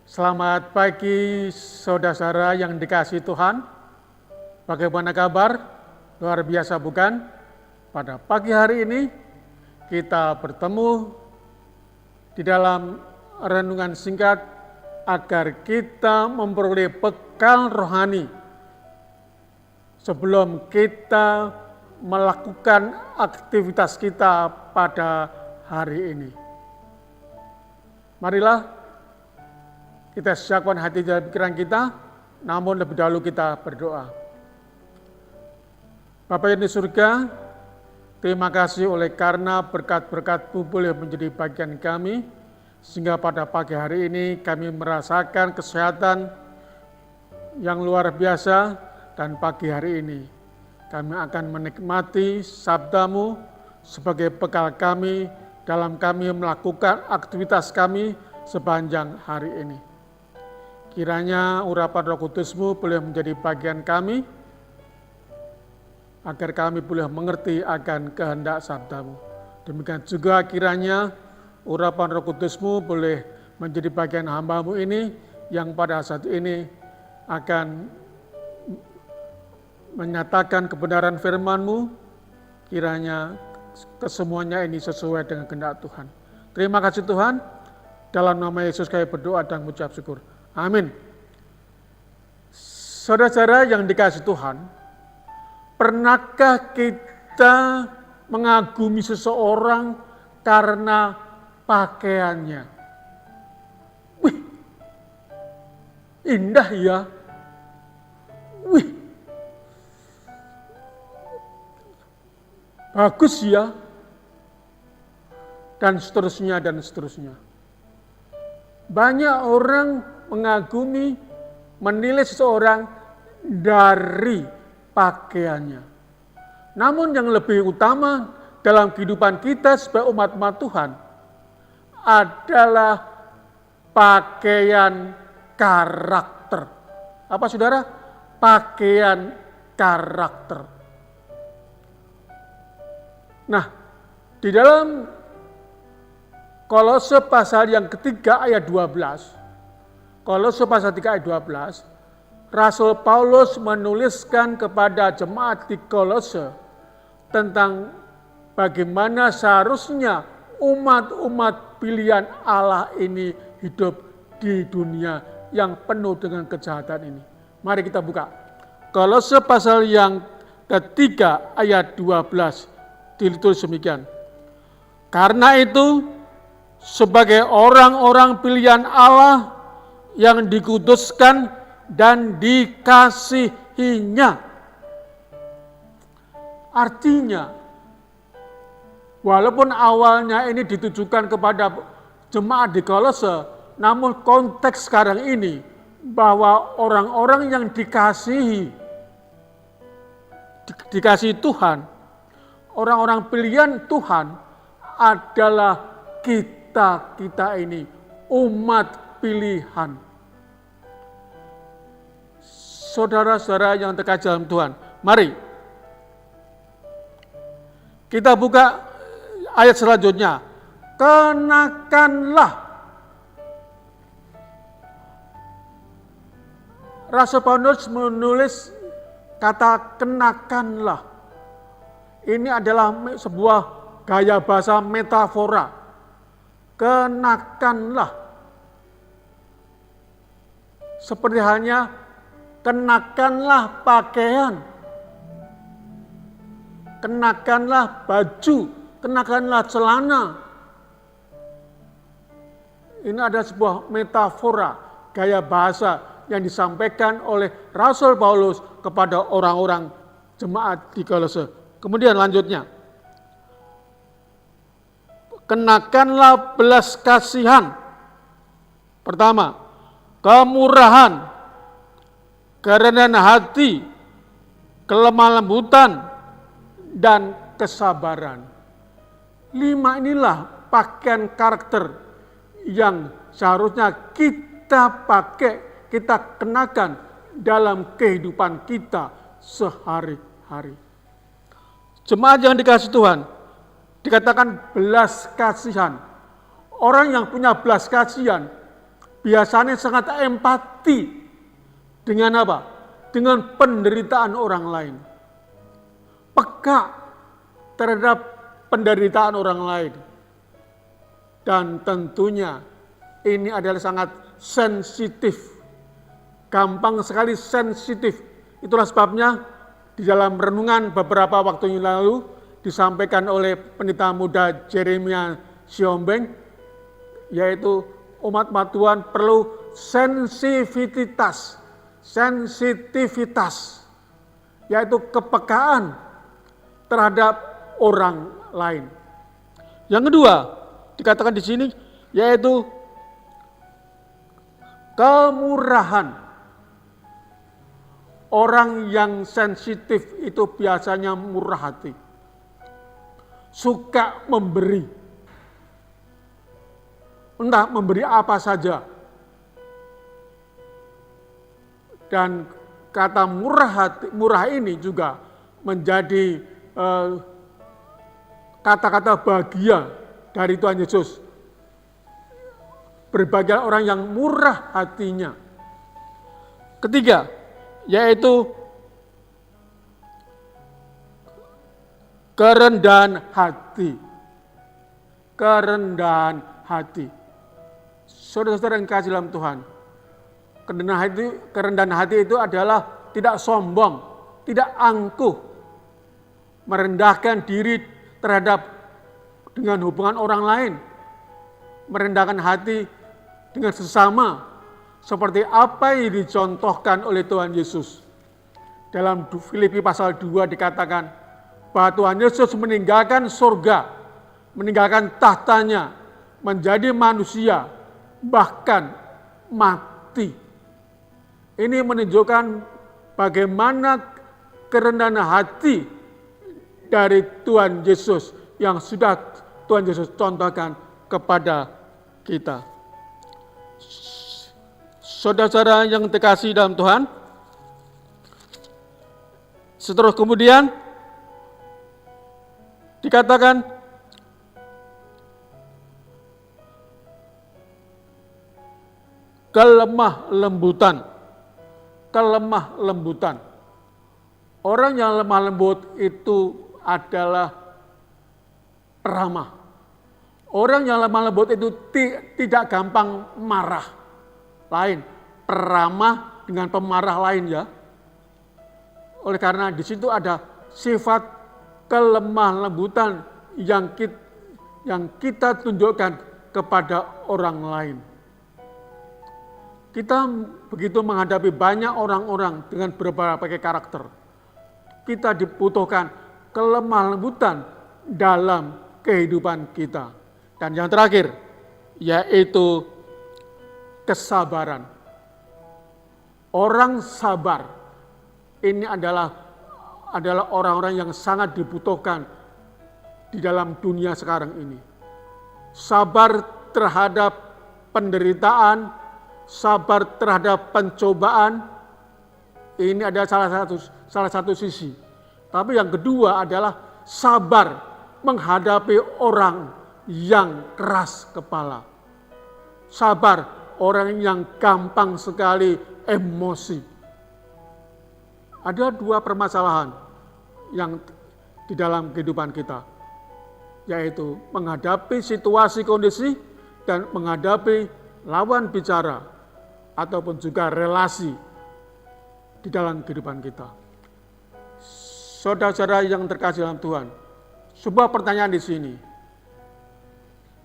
Selamat pagi saudara-saudara yang dikasihi Tuhan. Bagaimana kabar? Luar biasa bukan? Pada pagi hari ini kita bertemu di dalam renungan singkat agar kita memperoleh bekal rohani sebelum kita melakukan aktivitas kita pada hari ini. Marilah kita siapkan hati dan pikiran kita, namun lebih dahulu kita berdoa. Bapa yang di surga, terima kasih oleh karena berkat-berkat-Mu boleh menjadi bagian kami, sehingga pada pagi hari ini kami merasakan kesehatan yang luar biasa, dan pagi hari ini kami akan menikmati sabda-Mu sebagai bekal kami dalam kami melakukan aktivitas kami sepanjang hari ini. Kiranya urapan Roh Kudus-Mu boleh menjadi bagian kami, agar kami boleh mengerti akan kehendak sabda-Mu. Demikian juga kiranya urapan Roh Kudus-Mu boleh menjadi bagian hamba-Mu ini, yang pada saat ini akan menyatakan kebenaran firman-Mu, kiranya kesemuanya ini sesuai dengan kehendak Tuhan. Terima kasih Tuhan, dalam nama Yesus kami berdoa dan mengucap syukur. Amin. Saudara-saudara yang dikasihi Tuhan, pernahkah kita mengagumi seseorang karena pakaiannya? Wih, indah ya. Wih, bagus ya. Dan seterusnya dan seterusnya. Banyak orang mengagumi, menilai seseorang dari pakaiannya. Namun yang lebih utama dalam kehidupan kita sebagai umat-umat Tuhan adalah pakaian karakter. Apa saudara? Pakaian karakter. Nah, di dalam Kolose pasal yang ketiga ayat 12, Kolose pasal 3 ayat 12, Rasul Paulus menuliskan kepada jemaat di Kolose tentang bagaimana seharusnya umat-umat pilihan Allah ini hidup di dunia yang penuh dengan kejahatan ini. Mari kita buka. Kolose pasal yang ketiga ayat 12 ditulis demikian. Karena itu, sebagai orang-orang pilihan Allah yang dikuduskan dan dikasihinya. Artinya, walaupun awalnya ini ditujukan kepada jemaat di Kolose, namun konteks sekarang ini bahwa orang-orang yang dikasihi Tuhan, orang-orang pilihan Tuhan adalah kita ini, umat pilihan. Saudara-saudara yang terkasih dalam Tuhan, mari kita buka ayat selanjutnya. Kenakanlah. Rasul Paulus menulis kata kenakanlah. Ini adalah sebuah gaya bahasa metafora. Kenakanlah. Seperti halnya kenakanlah pakaian, kenakanlah baju, kenakanlah celana. Ini ada sebuah metafora, gaya bahasa yang disampaikan oleh Rasul Paulus kepada orang-orang jemaat di Kolose. Kemudian lanjutnya, kenakanlah belas kasihan. Pertama, kemurahan, kerendahan hati, kelemah lembutan, dan kesabaran. 5 inilah pakaian karakter yang seharusnya kita pakai, kita kenakan dalam kehidupan kita sehari-hari. Jemaat yang dikasihi Tuhan, dikatakan belas kasihan. Orang yang punya belas kasihan biasanya sangat empati dengan apa? Dengan penderitaan orang lain. Peka terhadap penderitaan orang lain. Dan tentunya ini adalah sangat sensitif. Gampang sekali sensitif. Itulah sebabnya di dalam renungan beberapa waktu yang lalu disampaikan oleh pendeta muda Jeremia Siombeng, yaitu umat Tuhan perlu sensitivitas, yaitu kepekaan terhadap orang lain. Yang kedua, dikatakan di sini yaitu kemurahan. Orang yang sensitif itu biasanya murah hati, suka memberi, entah memberi apa saja. Dan kata murah ini juga menjadi kata-kata bahagia dari Tuhan Yesus. Berbahagia orang yang murah hatinya. Ketiga, yaitu kerendahan hati. Kerendahan hati. Saudara-saudara yang kasih dalam Tuhan, kerendahan hati itu adalah tidak sombong, tidak angkuh, merendahkan diri terhadap dengan hubungan orang lain, merendahkan hati dengan sesama, seperti apa yang dicontohkan oleh Tuhan Yesus. Dalam Filipi pasal 2 dikatakan bahwa Tuhan Yesus meninggalkan surga, meninggalkan tahtanya, menjadi manusia, bahkan mati. Ini menunjukkan bagaimana kerendahan hati dari Tuhan Yesus yang sudah Tuhan Yesus contohkan kepada kita. Saudara-saudara yang terkasih dalam Tuhan, seterus kemudian dikatakan kelemah lembutan. Orang yang lemah lembut itu adalah peramah. Orang yang lemah lembut itu tidak gampang marah. Lain, peramah dengan pemarah lain ya. Oleh karena di situ ada sifat kelemah lembutan yang kita tunjukkan kepada orang lain. Kita begitu menghadapi banyak orang-orang dengan berbagai karakter. Kita dibutuhkan kelemah lembutan dalam kehidupan kita. Dan yang terakhir, yaitu kesabaran. Orang sabar ini adalah orang-orang yang sangat dibutuhkan di dalam dunia sekarang ini. Sabar terhadap penderitaan, sabar terhadap pencobaan, ini adalah salah satu sisi. Tapi yang kedua adalah sabar menghadapi orang yang keras kepala. Sabar orang yang gampang sekali emosi. Ada dua permasalahan yang di dalam kehidupan kita, yaitu menghadapi situasi kondisi dan menghadapi lawan bicara ataupun juga relasi di dalam kehidupan kita. Saudara-saudara yang terkasih dalam Tuhan, sebuah pertanyaan di sini.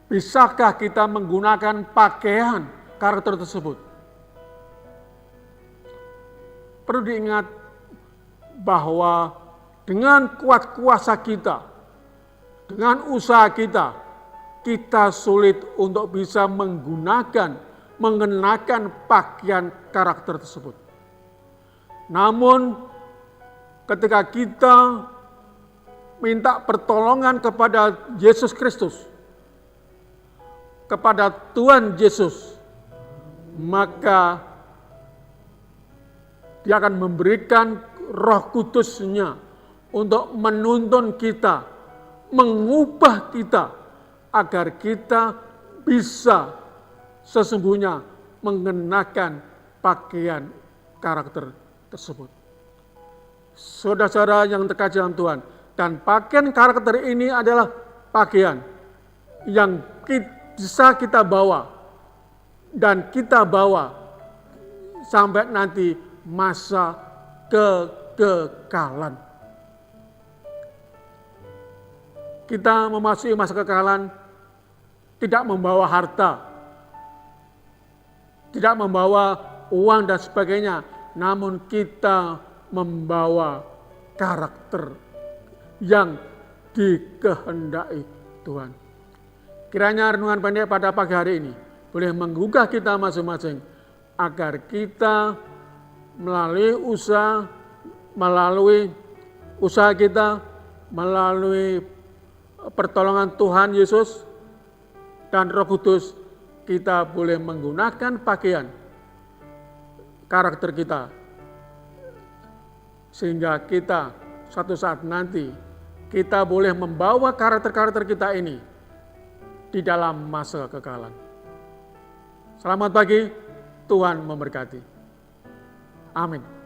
Bisakah kita menggunakan pakaian karakter tersebut? Perlu diingat bahwa dengan kuat kuasa kita, dengan usaha kita, kita sulit untuk bisa mengenakan pakaian karakter tersebut. Namun ketika kita minta pertolongan kepada Yesus Kristus, kepada Tuhan Yesus, maka Dia akan memberikan Roh Kudus-Nya untuk menuntun kita, mengubah kita, agar kita bisa sesungguhnya mengenakan pakaian karakter tersebut. Saudara-saudara yang terkasih dalam Tuhan, dan pakaian karakter ini adalah pakaian yang bisa kita bawa dan kita bawa sampai nanti masa kekekalan. Kita memasuki masa kekekalan tidak membawa harta, tidak membawa uang dan sebagainya, namun kita membawa karakter yang dikehendaki Tuhan. Kiranya renungan pendek pada pagi hari ini boleh menggugah kita masing-masing agar kita melalui usaha kita, melalui pertolongan Tuhan Yesus dan Roh Kudus, kita boleh menggunakan pakaian karakter kita, sehingga kita suatu saat nanti kita boleh membawa karakter-karakter kita ini di dalam masa kekekalan. Selamat pagi, Tuhan memberkati. Amin.